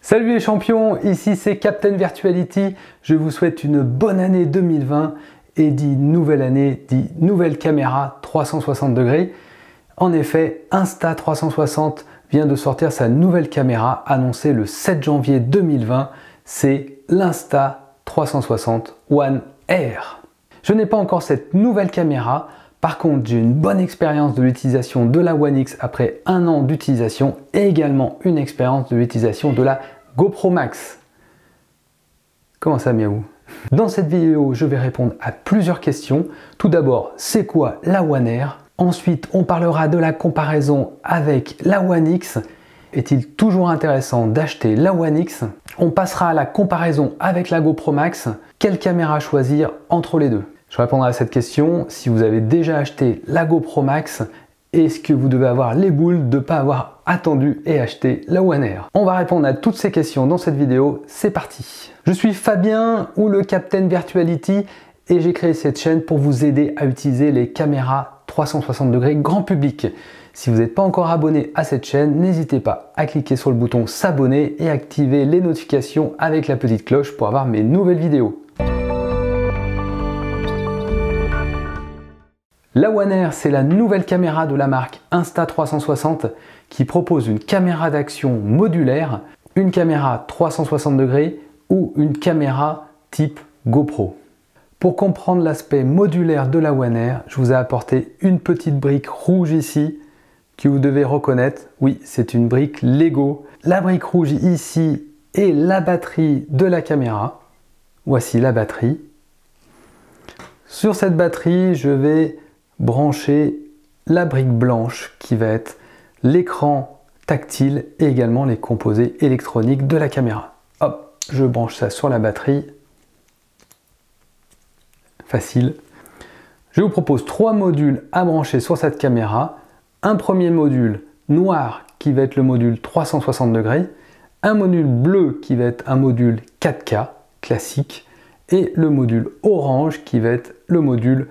Salut les champions, ici c'est Captain Virtuality. Je vous souhaite une bonne année 2020 et dit nouvelle année, dit nouvelle caméra 360 degrés. En effet, Insta360 vient de sortir sa nouvelle caméra annoncée le 7 janvier 2020. C'est l'Insta360 One Air. Je n'ai pas encore cette nouvelle caméra. Par contre, j'ai une bonne expérience de l'utilisation de la One X après un an d'utilisation et également une expérience de l'utilisation de la GoPro Max. Comment ça, miaou? Dans cette vidéo, je vais répondre à plusieurs questions. Tout d'abord, c'est quoi la One Air? Ensuite, on parlera de la comparaison avec la One X. Est-il toujours intéressant d'acheter la One X? On passera à la comparaison avec la GoPro Max. Quelle caméra choisir entre les deux? Je répondrai à cette question. Si vous avez déjà acheté la GoPro Max, est-ce que vous devez avoir les boules de ne pas avoir attendu et acheté la One Air? On va répondre à toutes ces questions dans cette vidéo. C'est parti. Je suis Fabien ou le Captain Virtuality et j'ai créé cette chaîne pour vous aider à utiliser les caméras 360 degrés grand public. Si vous n'êtes pas encore abonné à cette chaîne, n'hésitez pas à cliquer sur le bouton s'abonner et activer les notifications avec la petite cloche pour avoir mes nouvelles vidéos. La One Air, c'est la nouvelle caméra de la marque Insta360 qui propose une caméra d'action modulaire, une caméra 360 degrés ou une caméra type GoPro. Pour comprendre l'aspect modulaire de la One Air, je vous ai apporté une petite brique rouge ici que vous devez reconnaître. Oui, c'est une brique Lego. La brique rouge ici est la batterie de la caméra. Voici la batterie. Sur cette batterie, je vais brancher la brique blanche qui va être l'écran tactile et également les composés électroniques de la caméra. Hop, je branche ça sur la batterie. Facile. Je vous propose 3 modules à brancher sur cette caméra. Un premier module noir qui va être le module 360 degrés, un module bleu qui va être un module 4K classique et le module orange qui va être le module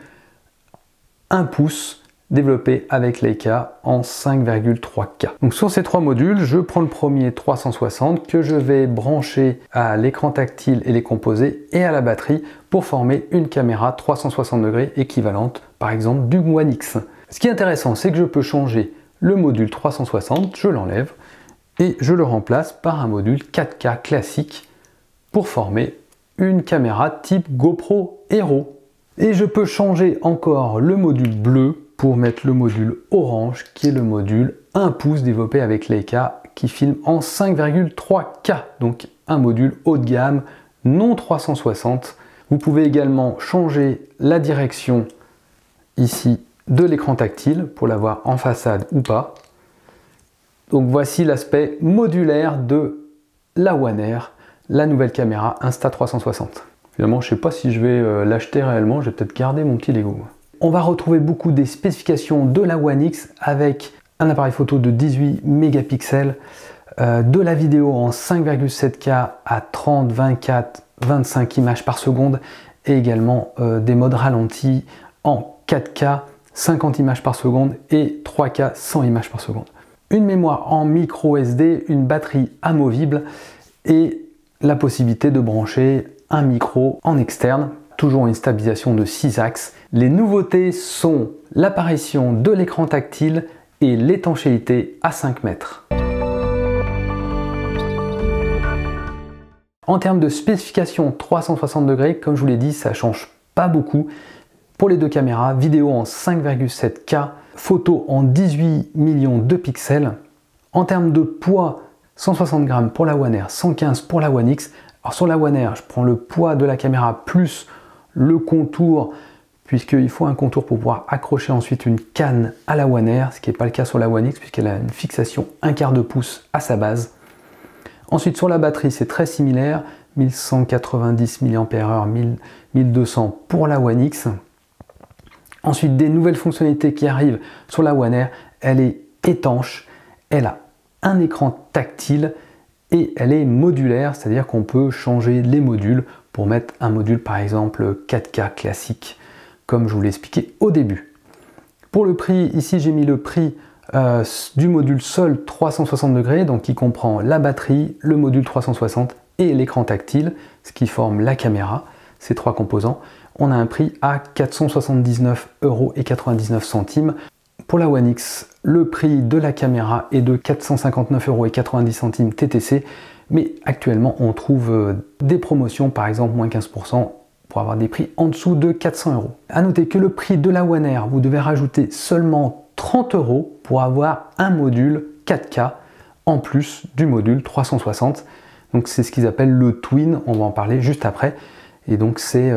1 pouce développé avec Leica en 5,3K. Donc sur ces 3 modules, je prends le premier 360 que je vais brancher à l'écran tactile et les composés et à la batterie pour former une caméra 360 degrés équivalente par exemple du One X. Ce qui est intéressant, c'est que je peux changer le module 360, je l'enlève et je le remplace par un module 4K classique pour former une caméra type GoPro Hero. Et je peux changer encore le module bleu pour mettre le module orange qui est le module 1 pouce développé avec Leica qui filme en 5,3K, donc un module haut de gamme non 360. Vous pouvez également changer la direction ici de l'écran tactile pour l'avoir en façade ou pas. Donc voici l'aspect modulaire de la One Air, la nouvelle caméra Insta360. Finalement, je ne sais pas si je vais l'acheter réellement, je vais peut-être garder mon petit Lego. On va retrouver beaucoup des spécifications de la One X avec un appareil photo de 18 mégapixels, de la vidéo en 5,7K à 30, 24, 25 images par seconde et également des modes ralentis en 4K, 50 images par seconde et 3K, 100 images par seconde. Une mémoire en micro SD, une batterie amovible et la possibilité de brancher un micro en externe, toujours une stabilisation de 6 axes. Les nouveautés sont l'apparition de l'écran tactile et l'étanchéité à 5 mètres. En termes de spécification 360 degrés, comme je vous l'ai dit, ça ne change pas beaucoup. Pour les deux caméras, vidéo en 5,7K, photo en 18 millions de pixels. En termes de poids, 160 grammes pour la One Air, 115 pour la One X. Alors sur la One Air, je prends le poids de la caméra plus le contour, puisqu'il faut un contour pour pouvoir accrocher ensuite une canne à la One Air, ce qui n'est pas le cas sur la One X, puisqu'elle a une fixation 1/4 de pouce à sa base. Ensuite sur la batterie, c'est très similaire, 1190 mAh, 1200 pour la One X. Ensuite, des nouvelles fonctionnalités qui arrivent sur la One Air, elle est étanche, elle a un écran tactile, et elle est modulaire, c'est-à-dire qu'on peut changer les modules pour mettre un module par exemple 4K classique, comme je vous l'ai expliqué au début. Pour le prix, ici j'ai mis le prix du module Sol 360 degrés, donc qui comprend la batterie, le module 360 et l'écran tactile, ce qui forme la caméra, ces trois composants. On a un prix à 479,99 €. Pour la One X, le prix de la caméra est de 459,90 € TTC, mais actuellement on trouve des promotions, par exemple moins 15%, pour avoir des prix en dessous de 400 €. A noter que le prix de la One Air, vous devez rajouter seulement 30 € pour avoir un module 4K en plus du module 360. Donc c'est ce qu'ils appellent le Twin, on va en parler juste après. Et donc c'est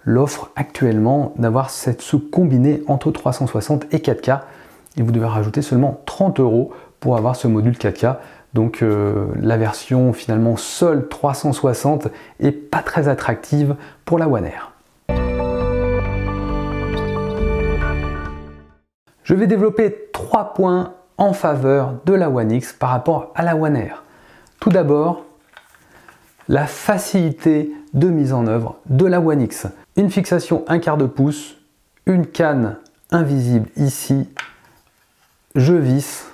l'offre actuellement d'avoir ce combiné entre 360 et 4K. Et vous devez rajouter seulement 30 € pour avoir ce module 4K. Donc la version finalement Sol 360 est pas très attractive pour la One Air. Je vais développer 3 points en faveur de la One X par rapport à la One Air. Tout d'abord, la facilité de mise en œuvre de la One X. Une fixation 1/4 de pouce, une canne invisible ici, je visse,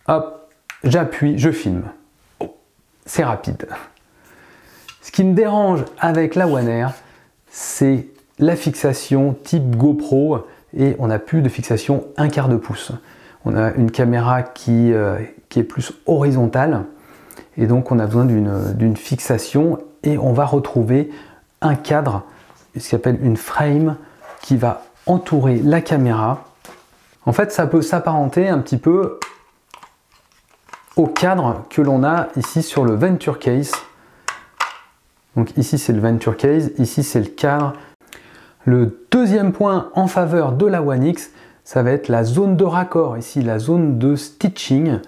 hop, j'appuie, je filme. C'est rapide. Ce qui me dérange avec la One Air, c'est la fixation type GoPro et on n'a plus de fixation 1/4 de pouce. On a une caméra qui est plus horizontale et donc on a besoin d'une fixation et on va retrouver un cadre, ce qu'on appelle une frame, qui va entourer la caméra. En fait, ça peut s'apparenter un petit peu au cadre que l'on a ici sur le Venture Case. Donc ici c'est le Venture Case, ici c'est le cadre. Le deuxième point en faveur de la One X, ça va être la zone de raccord, ici la zone de stitching,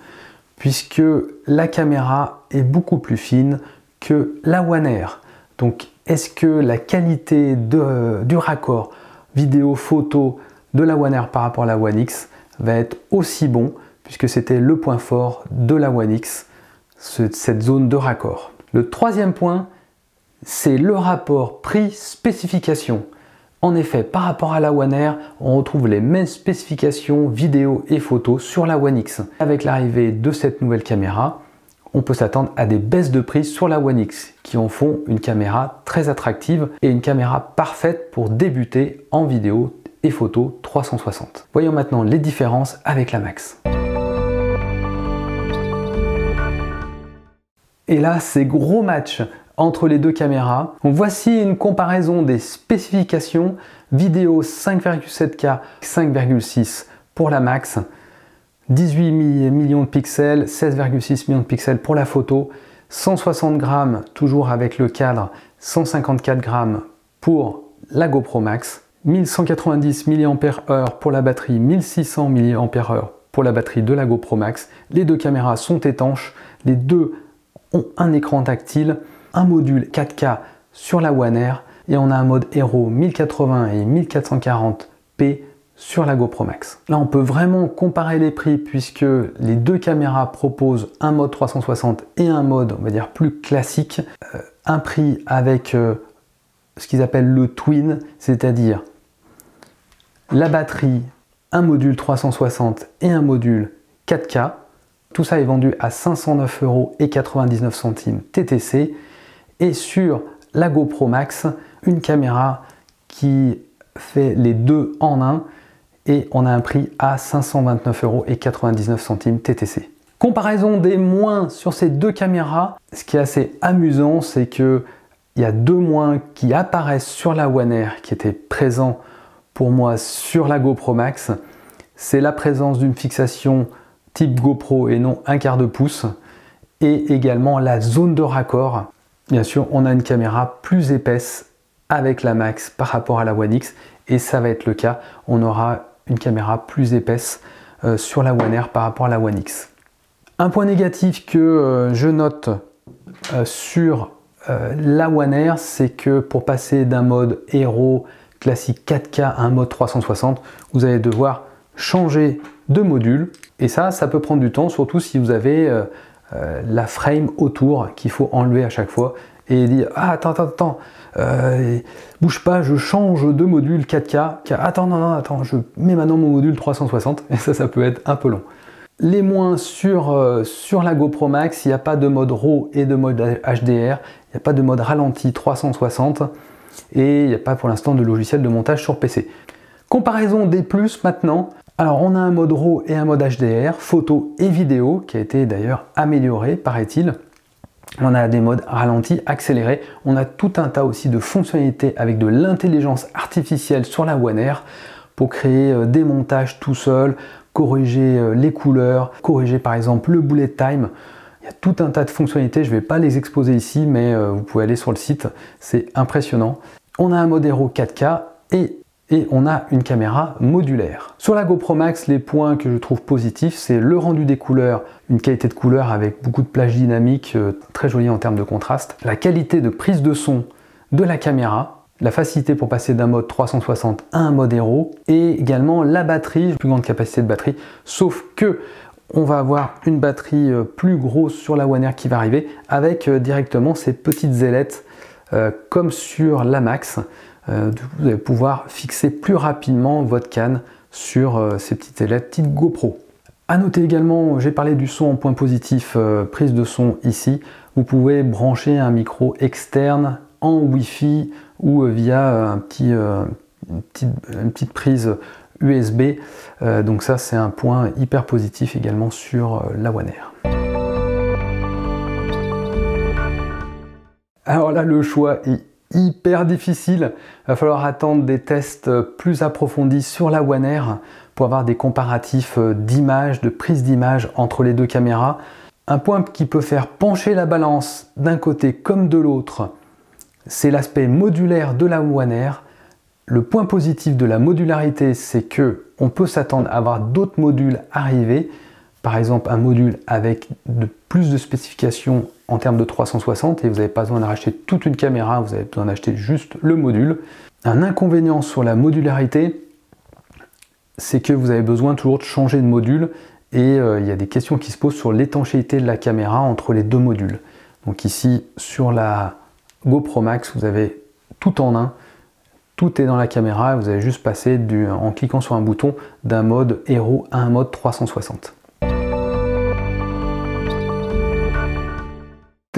puisque la caméra est beaucoup plus fine que la One Air. Donc est-ce que la qualité du raccord vidéo photo de la One Air par rapport à la One X va être aussi bon, puisque c'était le point fort de la One X, cette zone de raccord. Le troisième point, c'est le rapport prix-spécification. En effet, par rapport à la One Air, on retrouve les mêmes spécifications vidéo et photo sur la One X. Avec l'arrivée de cette nouvelle caméra, on peut s'attendre à des baisses de prix sur la One X qui en font une caméra très attractive et une caméra parfaite pour débuter en vidéo et photo 360. Voyons maintenant les différences avec la Max. Et là, c'est gros match entre les deux caméras. Donc voici une comparaison des spécifications vidéo 5,7K, 5,6 pour la Max, 18 millions de pixels, 16,6 millions de pixels pour la photo, 160 grammes toujours avec le cadre, 154 grammes pour la GoPro Max, 1190 mAh pour la batterie, 1600 mAh pour la batterie de la GoPro Max. Les deux caméras sont étanches, les deux ont un écran tactile, un module 4K sur la One Air et on a un mode Hero 1080 et 1440p sur la GoPro Max. Là on peut vraiment comparer les prix puisque les deux caméras proposent un mode 360 et un mode on va dire plus classique. Un prix avec ce qu'ils appellent le Twin, c'est-à-dire la batterie, un module 360 et un module 4K. Tout ça est vendu à 509,99 € TTC. Et sur la GoPro Max, une caméra qui fait les deux en un et on a un prix à 529,99 € TTC. Comparaison des moins sur ces deux caméras, ce qui est assez amusant, c'est que il y a deux moins qui apparaissent sur la One Air qui étaient présents pour moi sur la GoPro Max. C'est la présence d'une fixation type GoPro et non 1/4 de pouce et également la zone de raccord. Bien sûr, on a une caméra plus épaisse avec la Max par rapport à la One X et ça va être le cas. On aura une caméra plus épaisse sur la One Air par rapport à la One X. Un point négatif que je note sur la One Air, c'est que pour passer d'un mode Hero classique 4K à un mode 360, vous allez devoir changer de module et ça peut prendre du temps, surtout si vous avez la frame autour qu'il faut enlever à chaque fois et dit ah attends, bouge pas, je change de module 4K, attends, je mets maintenant mon module 360, et ça peut être un peu long. Les moins sur la GoPro Max, il n'y a pas de mode RAW et de mode HDR, il n'y a pas de mode ralenti 360 et il n'y a pas pour l'instant de logiciel de montage sur PC. Comparaison des plus maintenant. Alors on a un mode RAW et un mode HDR, photo et vidéo, qui a été d'ailleurs amélioré, paraît-il. On a des modes ralentis, accélérés. On a tout un tas aussi de fonctionnalités avec de l'intelligence artificielle sur la One Air pour créer des montages tout seul, corriger les couleurs, corriger par exemple le bullet time. Il y a tout un tas de fonctionnalités, je ne vais pas les exposer ici, mais vous pouvez aller sur le site, c'est impressionnant. On a un mode Hero 4K et on a une caméra modulaire. Sur la GoPro Max, les points que je trouve positifs, c'est le rendu des couleurs, une qualité de couleur avec beaucoup de plage dynamique, très jolie en termes de contraste, la qualité de prise de son de la caméra, la facilité pour passer d'un mode 360 à un mode Hero, et également la batterie, plus grande capacité de batterie, sauf que on va avoir une batterie plus grosse sur la One Air qui va arriver, avec directement ces petites ailettes comme sur la Max. Vous allez pouvoir fixer plus rapidement votre canne sur ces petites ailettes type GoPro. A noter également, j'ai parlé du son en point positif, prise de son ici. Vous pouvez brancher un micro externe en Wi-Fi ou via une petite prise USB. Donc ça, c'est un point hyper positif également sur la One Air. Alors là, le choix est hyper difficile. Il va falloir attendre des tests plus approfondis sur la One Air pour avoir des comparatifs d'images, de prise d'image entre les deux caméras. Un point qui peut faire pencher la balance d'un côté comme de l'autre, c'est l'aspect modulaire de la One Air. Le point positif de la modularité, c'est que on peut s'attendre à avoir d'autres modules arriver. Par exemple, un module avec plus de spécifications en termes de 360 et vous n'avez pas besoin de racheter toute une caméra, vous avez besoin d'acheter juste le module. Un inconvénient sur la modularité, c'est que vous avez besoin toujours de changer de module et il y a des questions qui se posent sur l'étanchéité de la caméra entre les deux modules. Donc ici, sur la GoPro Max, vous avez tout en un. Tout est dans la caméra, vous allez juste passer en cliquant sur un bouton d'un mode Hero à un mode 360.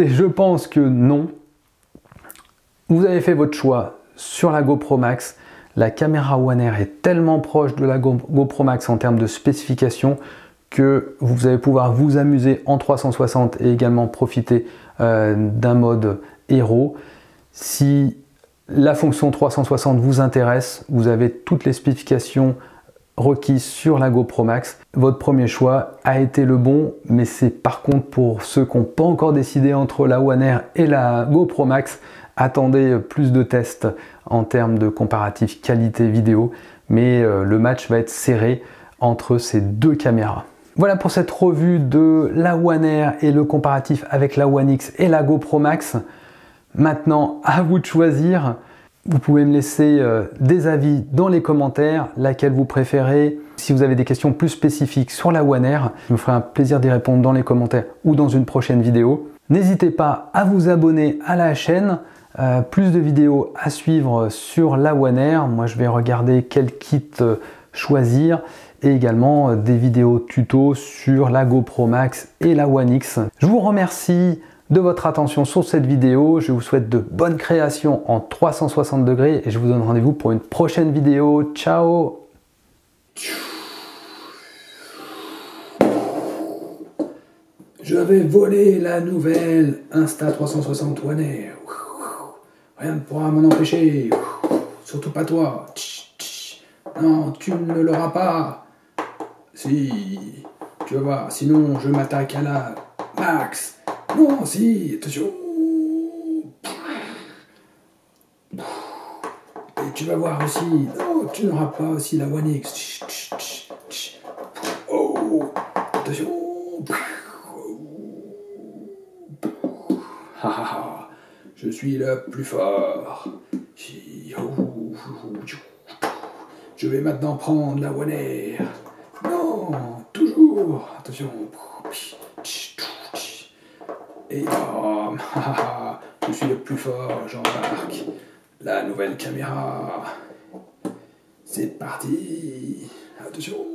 Et je pense que non. Vous avez fait votre choix sur la GoPro Max. La caméra One Air est tellement proche de la GoPro Max en termes de spécifications que vous allez pouvoir vous amuser en 360 et également profiter d'un mode Hero. Si la fonction 360 vous intéresse, vous avez toutes les spécifications requises sur la GoPro Max. Votre premier choix a été le bon, mais c'est par contre pour ceux qui n'ont pas encore décidé entre la One Air et la GoPro Max, attendez plus de tests en termes de comparatif qualité vidéo, mais le match va être serré entre ces deux caméras. Voilà pour cette revue de la One Air et le comparatif avec la One X et la GoPro Max. Maintenant, à vous de choisir. Vous pouvez me laisser des avis dans les commentaires, laquelle vous préférez. Si vous avez des questions plus spécifiques sur la One Air, je me ferai un plaisir d'y répondre dans les commentaires ou dans une prochaine vidéo. N'hésitez pas à vous abonner à la chaîne. Plus de vidéos à suivre sur la One Air. Moi, je vais regarder quel kit choisir et également des vidéos tuto sur la GoPro Max et la One X. Je vous remercie de votre attention sur cette vidéo. Je vous souhaite de bonnes créations en 360 degrés et je vous donne rendez-vous pour une prochaine vidéo. Ciao! Je vais voler la nouvelle Insta360 One Air. Rien ne pourra m'en empêcher. Surtout pas toi. Non, tu ne l'auras pas. Si, tu vas voir. Sinon, je m'attaque à la Max. Non, si, attention. Et tu vas voir aussi. Non, tu n'auras pas aussi la One X. Oh, attention. Je suis le plus fort. Je vais maintenant prendre la One Air. Non, toujours. Attention. Et bam, je suis le plus fort, j'embarque la nouvelle caméra. C'est parti. Attention.